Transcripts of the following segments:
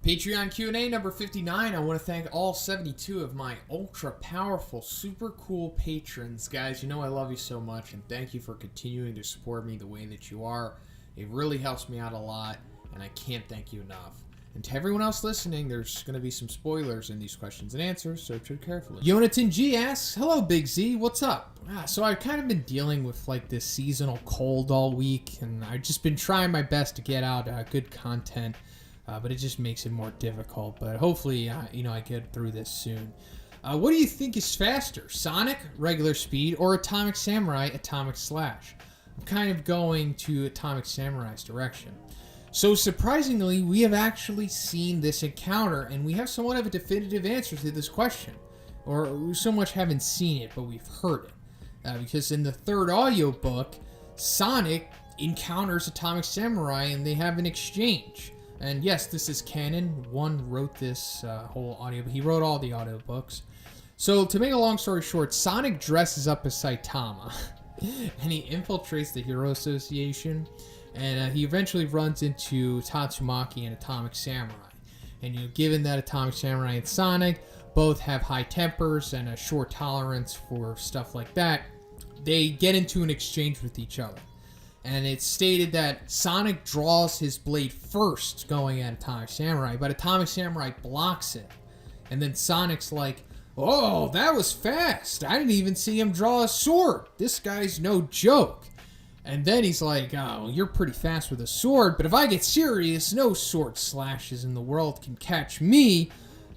Patreon Q&A number 59. I want to thank all 72 of my ultra powerful, super cool patrons. Guys, you know I love you so much, and thank you for continuing to support me the way that you are. It really helps me out a lot, and I can't thank you enough. And to everyone else listening, there's going to be some spoilers in these questions and answers, so tread carefully. Yonatan G asks, hello Big Z, what's up? So I've kind of been dealing with like this seasonal cold all week, and I've just been trying my best to get out good content. But it just makes it more difficult. But hopefully, I get through this soon. What do you think is faster, Sonic, regular speed, or Atomic Samurai, Atomic Slash? I'm kind of going to Atomic Samurai's direction. So surprisingly, we have actually seen this encounter, and we have somewhat of a definitive answer to this question. Or we so much haven't seen it, but we've heard it. Because in the third audiobook, Sonic encounters Atomic Samurai, and they have an exchange. And yes, this is canon. One wrote this whole audio, but he wrote all the audiobooks. So to make a long story short, Sonic dresses up as Saitama, and he infiltrates the Hero Association, and he eventually runs into Tatsumaki and Atomic Samurai. And given that Atomic Samurai and Sonic both have high tempers and a short tolerance for stuff like that, they get into an exchange with each other. And it's stated that Sonic draws his blade first going at Atomic Samurai, but Atomic Samurai blocks it. And then Sonic's like, oh, that was fast. I didn't even see him draw a sword. This guy's no joke. And then he's like, oh, you're pretty fast with a sword, but if I get serious, no sword slashes in the world can catch me.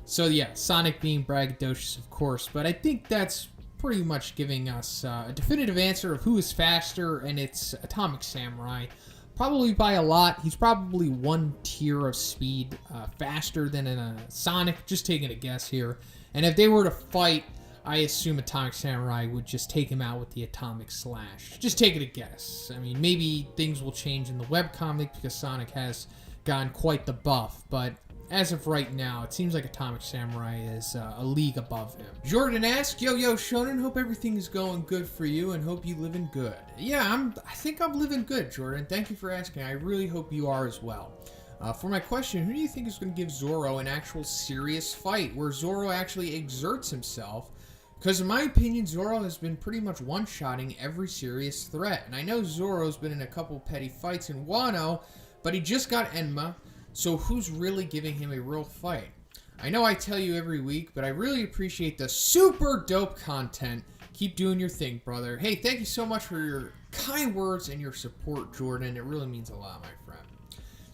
So yeah, Sonic being braggadocious, of course, but I think that's pretty much giving us a definitive answer of who is faster, and it's Atomic Samurai. Probably by a lot. He's probably one tier of speed faster than a Sonic, just taking a guess here. And if they were to fight, I assume Atomic Samurai would just take him out with the Atomic Slash. Just taking a guess. I mean, maybe things will change in the webcomic because Sonic has gotten quite the buff, but as of right now, it seems like Atomic Samurai is a league above him. Jordan asks, yo Shonen, hope everything is going good for you and hope you living good. Yeah, I think I'm living good, Jordan. Thank you for asking. I really hope you are as well. For my question, who do you think is going to give Zoro an actual serious fight where Zoro actually exerts himself? Because in my opinion, Zoro has been pretty much one-shotting every serious threat. And I know Zoro's been in a couple petty fights in Wano, but he just got Enma. So who's really giving him a real fight? I know I tell you every week, but I really appreciate the super dope content. Keep doing your thing, brother. Hey, thank you so much for your kind words and your support, Jordan. It really means a lot, my friend.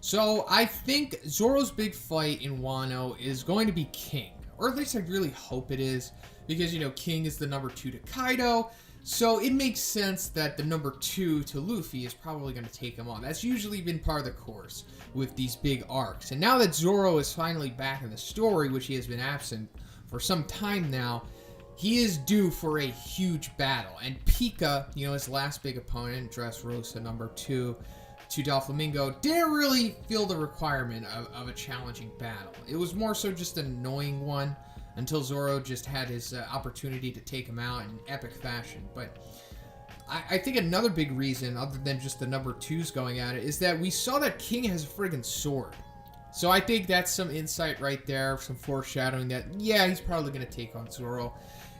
So I think Zoro's big fight in Wano is going to be King. Or at least I really hope it is. Because, King is the number 2 to Kaido. So it makes sense that the number 2 to Luffy is probably going to take him on. That's usually been part of the course with these big arcs. And now that Zoro is finally back in the story, which he has been absent for some time now, he is due for a huge battle. And Pika, his last big opponent, Dressrosa number 2 to Doflamingo, didn't really feel the requirement of a challenging battle. It was more so just an annoying one, until Zoro just had his opportunity to take him out in epic fashion. But I think another big reason, other than just the number 2s going at it, is that we saw that King has a friggin' sword. So I think that's some insight right there, some foreshadowing that, yeah, he's probably going to take on Zoro.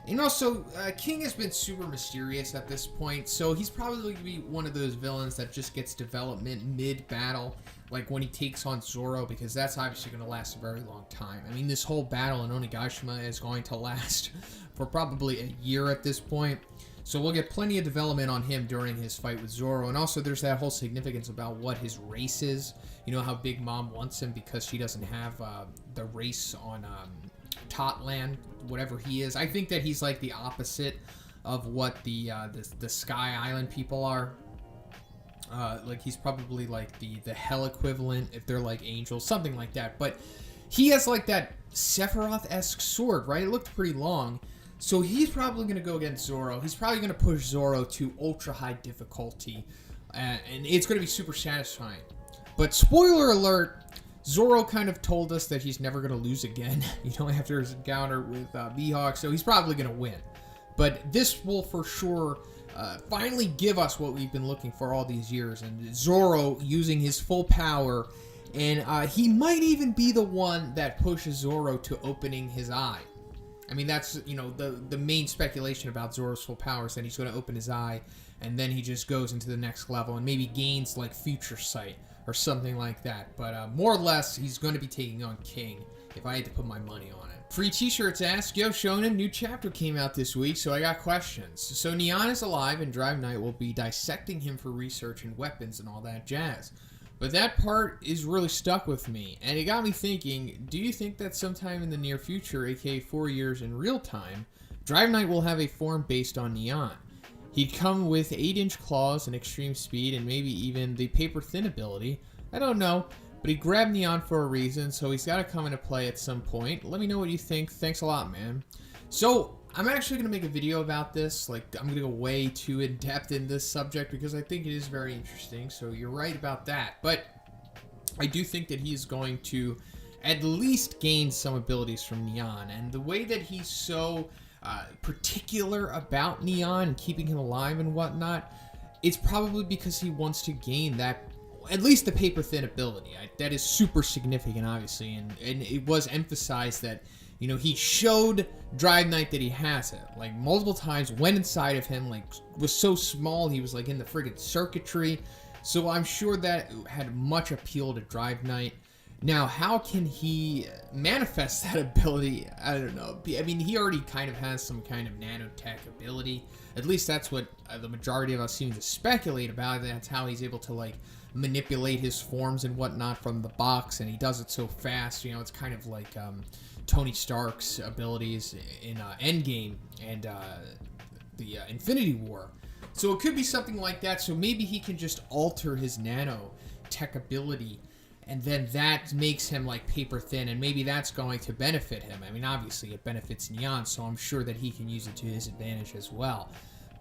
And also, King has been super mysterious at this point, so he's probably going to be one of those villains that just gets development mid-battle, like when he takes on Zoro, because that's obviously going to last a very long time. I mean, this whole battle in Onigashima is going to last for probably a year at this point, so we'll get plenty of development on him during his fight with Zoro. And also, there's that whole significance about what his race is. How Big Mom wants him because she doesn't have the race on Totland, whatever he is. I think that he's like the opposite of what the Sky Island people are. Like he's probably like the hell equivalent if they're like angels, something like that. But he has like that Sephiroth-esque sword, right? It looked pretty long. So he's probably going to go against Zoro. He's probably going to push Zoro to ultra high difficulty. And it's going to be super satisfying. But spoiler alert, Zoro kind of told us that he's never going to lose again, after his encounter with Mihawk. So he's probably going to win. But this will for sure finally give us what we've been looking for all these years. And Zoro using his full power And he might even be the one that pushes Zoro to opening his eye. I mean, that's, you know, the main speculation about Zoro's full power is that he's going to open his eye, and then he just goes into the next level and maybe gains, like, future sight or something like that. But more or less, he's going to be taking on King, if I had to put my money on it. Free T-Shirts ask, yo, Shonen, new chapter came out this week, so I got questions. So Neon is alive, and Drive Knight will be dissecting him for research and weapons and all that jazz. But that part is really stuck with me, and it got me thinking, do you think that sometime in the near future, aka 4 years in real time, Drive Knight will have a form based on Neon? He'd come with 8-inch claws and extreme speed, and maybe even the paper thin ability. I don't know, but he grabbed Neon for a reason, so he's got to come into play at some point. Let me know what you think. Thanks a lot, man. So, I'm actually going to make a video about this. Like, I'm going to go way too in-depth in this subject because I think it is very interesting. So, you're right about that. But I do think that he is going to at least gain some abilities from Neon. And the way that he's so particular about Neon and keeping him alive and whatnot, it's probably because he wants to gain that, at least the paper thin ability. That is super significant, obviously. And it was emphasized that, you know, he showed Drive Knight that he has it. Like, multiple times, went inside of him, like, was so small, he was, like, in the friggin' circuitry. So I'm sure that had much appeal to Drive Knight. Now, how can he manifest that ability? I don't know. I mean, he already kind of has some kind of nanotech ability. At least that's what the majority of us seem to speculate about. That's how he's able to, like, manipulate his forms and whatnot from the box, and he does it so fast. You know, it's kind of like Tony Stark's abilities in Endgame and the Infinity War. So it could be something like that. So maybe he can just alter his nanotech ability, and then that makes him like paper thin, and maybe that's going to benefit him. I mean, obviously it benefits Neon, so I'm sure that he can use it to his advantage as well.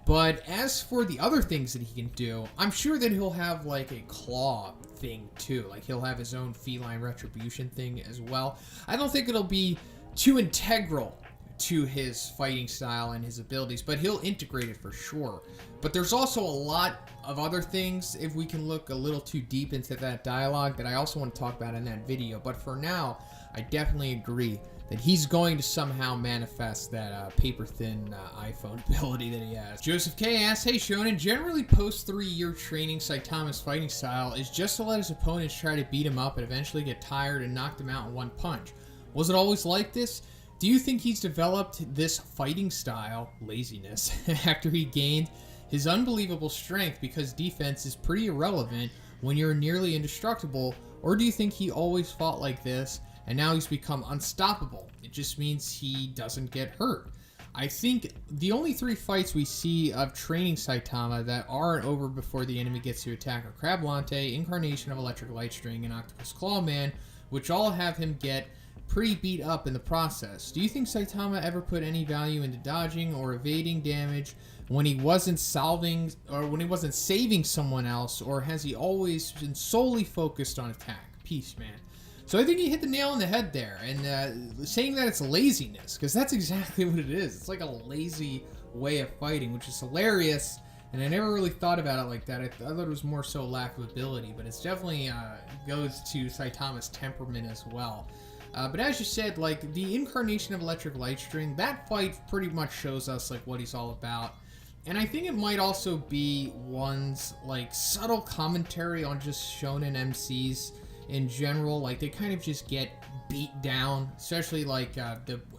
But as for the other things that he can do, I'm sure that he'll have like a claw thing too. Like, he'll have his own feline retribution thing as well. I don't think it'll be too integral to his fighting style and his abilities, but he'll integrate it for sure. But there's also a lot of other things, if we can look a little too deep into that dialogue, that I also want to talk about in that video. But for now, I definitely agree that he's going to somehow manifest that paper-thin iPhone ability that he has. Joseph K. asks, hey Shonen, generally post-3-year training, Saitama's fighting style is just to let his opponents try to beat him up and eventually get tired and knock them out in one punch. Was it always like this? Do you think he's developed this fighting style, laziness, after he gained his unbelievable strength because defense is pretty irrelevant when you're nearly indestructible, or do you think he always fought like this and now he's become unstoppable? It just means he doesn't get hurt. I think the only 3 fights we see of training Saitama that aren't over before the enemy gets to attack are Crablante, Incarnation of Electric Lightstring, and Octopus Clawman, which all have him get pretty beat up in the process. Do you think Saitama ever put any value into dodging or evading damage when he wasn't saving someone else, or has he always been solely focused on attack? Peace, man. So I think he hit the nail on the head there, and saying that it's laziness, because that's exactly what it is. It's like a lazy way of fighting, which is hilarious, and I never really thought about it like that. I thought it was more so lack of ability, but it's definitely goes to Saitama's temperament as well. But as you said, like, the Incarnation of Electric Lightstring, that fight pretty much shows us, like, what he's all about. And I think it might also be one's, like, subtle commentary on just shonen MCs in general. Like, they kind of just get beat down, especially, like,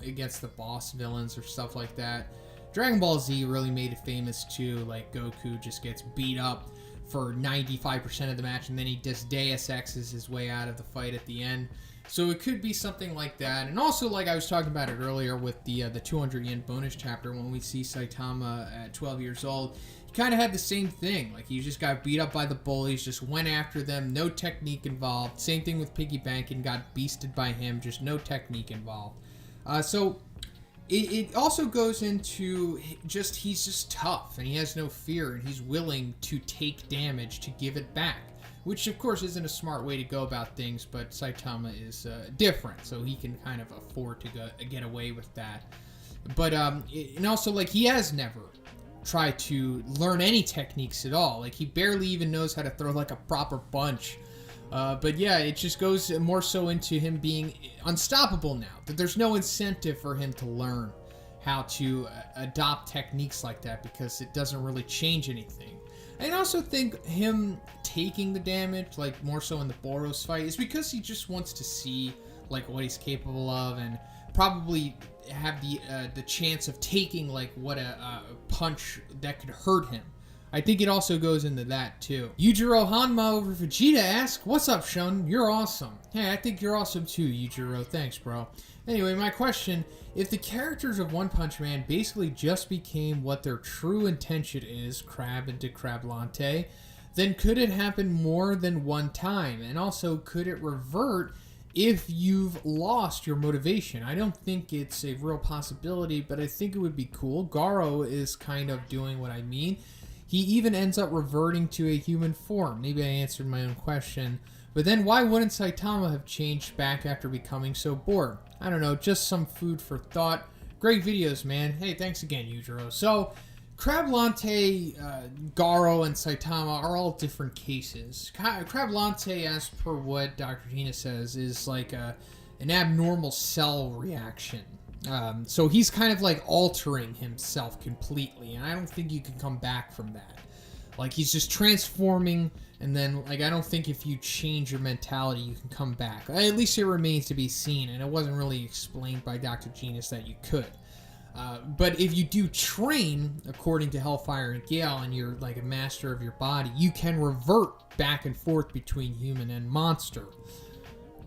against the boss villains or stuff like that. Dragon Ball Z really made it famous, too. Like, Goku just gets beat up for 95% of the match, and then he just Deus Exes his way out of the fight at the end. So it could be something like that. And also, like I was talking about it earlier with the 200 yen bonus chapter, when we see Saitama at 12 years old, he kind of had the same thing. Like, he just got beat up by the bullies, just went after them, no technique involved. Same thing with Piggy Bankin', got beasted by him, just no technique involved. So it also goes into just, he's just tough, and he has no fear, and he's willing to take damage to give it back. Which, of course, isn't a smart way to go about things, but Saitama is different, so he can kind of afford to get away with that. But, and also, like, he has never tried to learn any techniques at all. Like, he barely even knows how to throw, like, a proper punch. But yeah, it just goes more so into him being unstoppable now. That there's no incentive for him to learn how to adopt techniques like that because it doesn't really change anything. I also think him taking the damage, like more so in the Boros fight, is because he just wants to see like what he's capable of and probably have the chance of taking like what a punch that could hurt him. I think it also goes into that too. YUJIROhanmaOVERvegeta asks, "What's up, Shun? You're awesome." Hey, I think you're awesome too, Yujiro. Thanks, bro. Anyway, my question: if the characters of One Punch Man basically just became what their true intention is, Crab into Crablante, then could it happen more than one time? And also, could it revert if you've lost your motivation? I don't think it's a real possibility, but I think it would be cool. Garo is kind of doing what I mean. He even ends up reverting to a human form. Maybe I answered my own question. But then why wouldn't Saitama have changed back after becoming so bored? I don't know, just some food for thought. Great videos, man. Hey, thanks again, Yujiro. So, Crablante, Garo, and Saitama are all different cases. Crablante, as per what Dr. Gina says, is like an abnormal cell reaction. So he's kind of like altering himself completely, and I don't think you can come back from that. Like, he's just transforming, and then, like, I don't think if you change your mentality, you can come back. At least it remains to be seen, and it wasn't really explained by Dr. Genus that you could. But if you do train, according to Hellfire and Gale, and you're, like, a master of your body, you can revert back and forth between human and monster.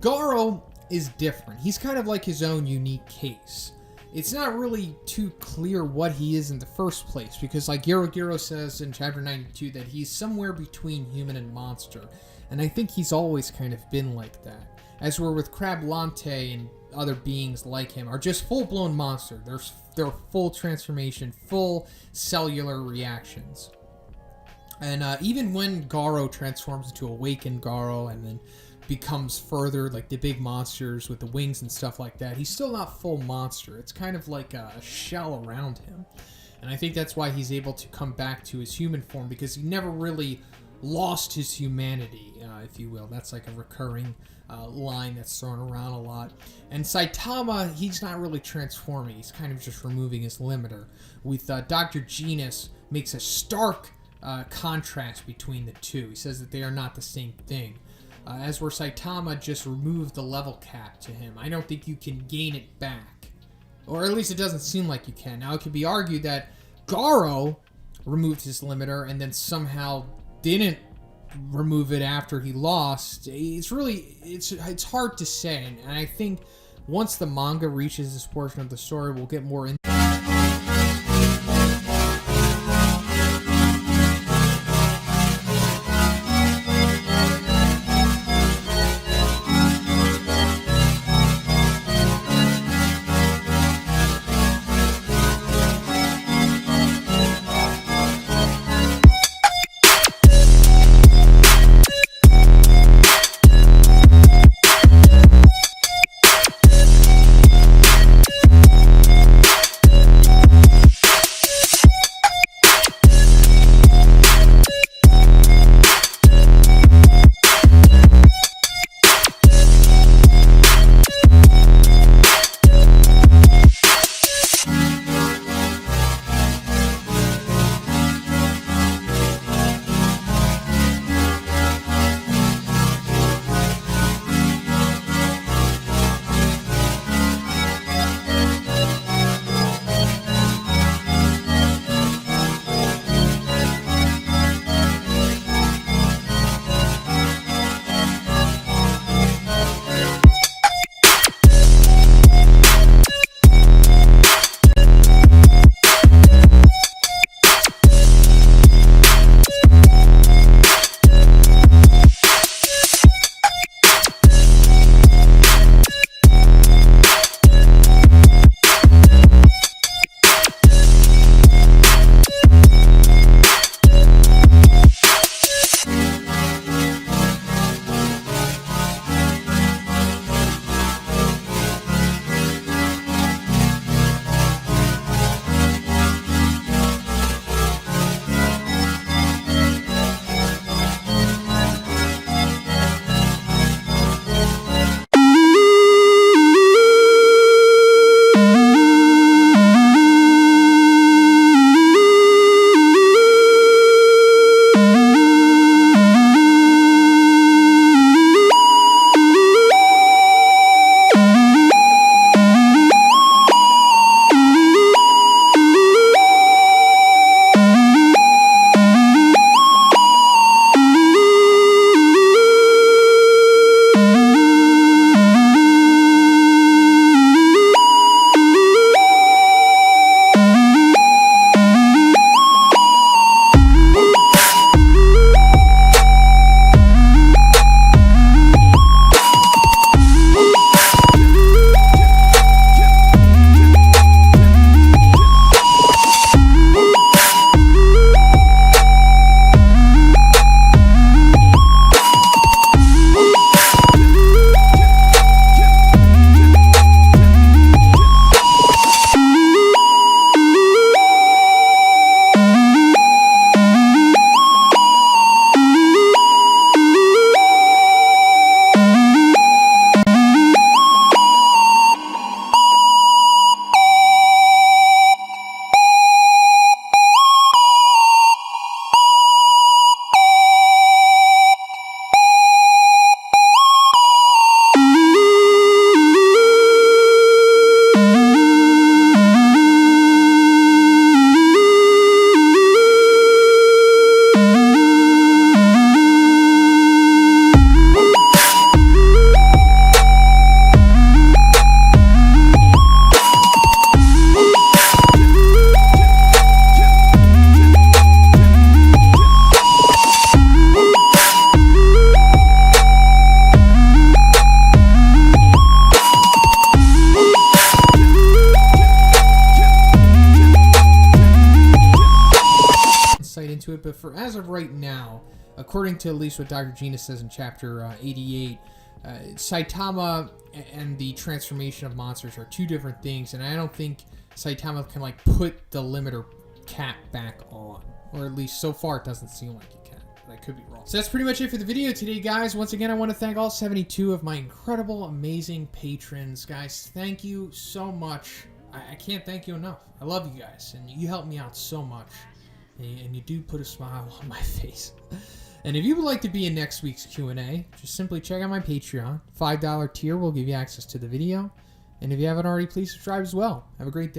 Garo is different. He's kind of like his own unique case. It's not really too clear what he is in the first place, because like Giro says in chapter 92 that he's somewhere between human and monster, and I think he's always kind of been like that. As we're with Crablante and other beings like him are just full-blown monster. They're full transformation, full cellular reactions. And even when Garo transforms into Awakened Garo and then becomes further like the big monsters with the wings and stuff like that, he's still not full monster. It's kind of like a shell around him, and I think that's why he's able to come back to his human form, because he never really lost his humanity, if you will. That's like a recurring line that's thrown around a lot. And Saitama, he's not really transforming, he's kind of just removing his limiter. With Dr. Genus makes a stark contrast between the two. He says that they are not the same thing. As where Saitama just removed the level cap to him. I don't think you can gain it back. Or at least it doesn't seem like you can. Now, it could be argued that Garo removed his limiter and then somehow didn't remove it after he lost. It's hard to say. And I think once the manga reaches this portion of the story, we'll get more into it, but for as of right now, according to at least what Dr. Gina says in chapter 88, Saitama and the transformation of monsters are two different things, and I don't think Saitama can like put the limiter cap back on, or at least so far it doesn't seem like it can, but I could be wrong. So that's pretty much it for the video today, guys. Once again, I want to thank all 72 of my incredible, amazing patrons. Guys, thank you so much. I can't thank you enough. I love you guys, and you help me out so much, and you do put a smile on my face. And if you would like to be in next week's Q&A, just simply check out my Patreon. $5 tier will give you access to the video. And if you haven't already, please subscribe as well. Have a great day.